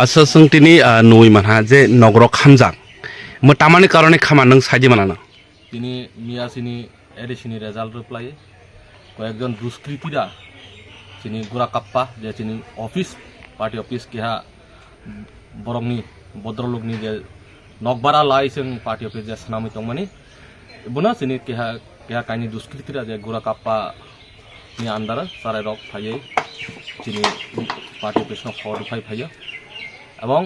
আচ্ছা जों दिनै नुय मानहा जे नगराव खामजां मो तामानि कारणे खामा नों साइदि माना তিনি মিয়াসিনি এডিসিনি রেজাল্ট প্লাই কয়েকজন দুষ্কৃতীরা তিনি গোরাকাপ্পা যে তিনি অফিস পার্টি অফিস কেহা বরংনি ভদ্রলোকনি যে নকবারা লাইসেন পার্টি অফিস যে সানামি তংমানি বুনা তিনি কেহা কেহা কাইনি দুষ্কৃতীরা যে গোরাকাপ্পা ni andara sarai rok phaiye তিনি পার্টি অফিস ন খবর ফাই ফাইয়া এবং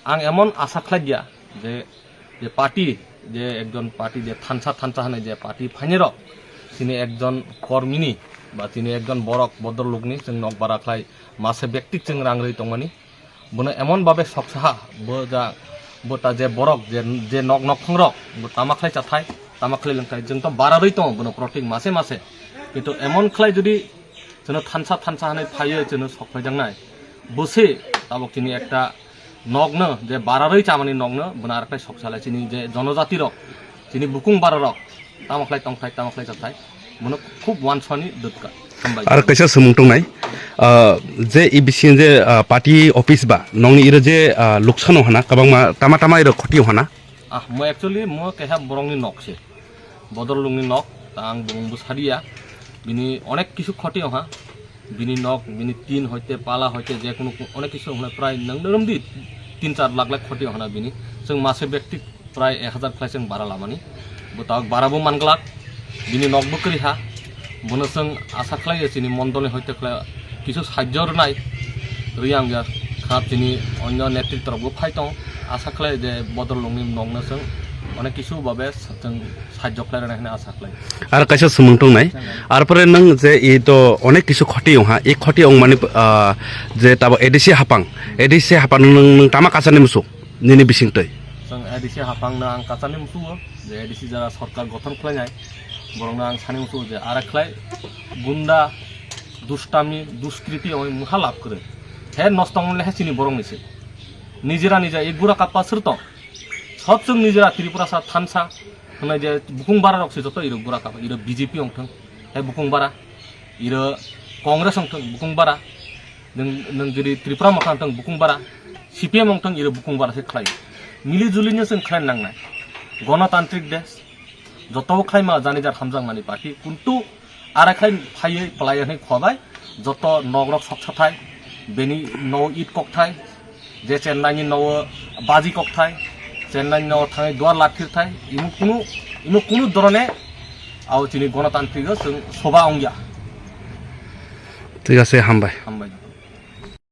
আং এমন আশা খাইয়া যে যে পার্টি যে একজন পার্টি যে থানসা হানে যে পার্টি ফাইনের তিনি একজন কর্মিনী বা তিনি একজন বরক ভদ্রলোকনি जों নকবারা খাই মাসে ব্যক্তি जों রাংরই তংমানি বনে এমন ভাবে সকসাহা বজা বটা যে বরক যে নক নকখংরক তামাখলাই চাথাই তামাখলাই লংকাই जों তো বারারই তং বনে প্রত্যেক মাসে মাসে কিন্তু এমন খাই যদি যেন থানসা হানে ফাইয়ে যেন সকফাইজাংনাই বসে তাবক তিনি একটা নগ্ন যে বারারই চামানি নগ্ন বনা আরেকটাই সকসালাই তিনি যে জনজাতি রক তিনি বুকুং বারারক তামাখলাই তামাখলাই চাথাই বনে খুব ওয়ানসনি দুৎকা আর কাইসা সমুंटंनाय जे इ बिसिन जे पार्टी ऑफिस बा नंनि इरो जे लुकसानो हाना कबांमा तामा इरो खटियो हाना म एक्चुअली म केहा बरंनि नकसे बदरलुंनि नक आं बुंबो सारिया बिनि अनेक किछु खटियो हा बिनि नक बिनि तीन हयते पाला हयते जे कोनो अनेक किछु हना प्राय नंगरमदि 3-4 लाख खटियो हाना बिनि जों मासे व्यक्ति प्राय 1000 फ्लाइ जों बारा लामानि बोताव बाराबो मानगलाक बिनि नकबो करिहा बनो जों आशा खालायो जोंनि मण्डलनि हयते किछु साहाय्यर नाय रियां गा खाप जोंनि अन्य नेतृत्वबो फाइतं आशा खालायो जे बदरलुंनि नकनो जों अनेक किछु भाबे जों साहाय्य खालायनो होनना आशा खालायो आरो काइसा समुंटंनाय आरो परे नों जे इ तो अनेक किछु खटियो हा इ खटियो माने जे ताबो एडिसि हापां नों तामा कासानि मुसु निनि बिसिंतै जों एडिसि हापां ना आं कासानि मुसु जे एडिसि जारा सरकार गठन खालायनाय बरंना आं सानि मुसु जे आरो खालाय गुन्डा दुष्टामी दुष्कृति ओय मुहा लाभ करे हे नस्तंगले हे सिनि बरंनिसै निजेरा ए गोराकाप्पा सोरतं सब जों निजेरा त्रिपुरासा थानसा होननाय जे बुकुंबारा रक्सि जत इरो गोराकाप्पा इरो बीजेपी अंथों हे बुकुंबारा इरो कांग्रेस अंथों बुकुंबारा नों जेरै त्रिपुरा मखांथों बुकुंबारा सीपीएम अंथों इरो बुकुंबारा से खालाय मिलि जुलिनो जों खालाय नांनाय गणतान्त्रिक देश जतबो खायमा जानिजार हामजां मानि पार्टी किन्तु आराखाय फायै प्लायनै खबाय जत नगरक सकसाथाय बेनि न इट ककथाय जे चेन्नाइनि न बाजी ककथाय चेन्नाइनि न थाङै दुवार लाथिरथाय इमु कुनु धरने आव तिनि गणतान्त्रिक जों सभा अंगिया ঠিক আছে হামবাই हामबाय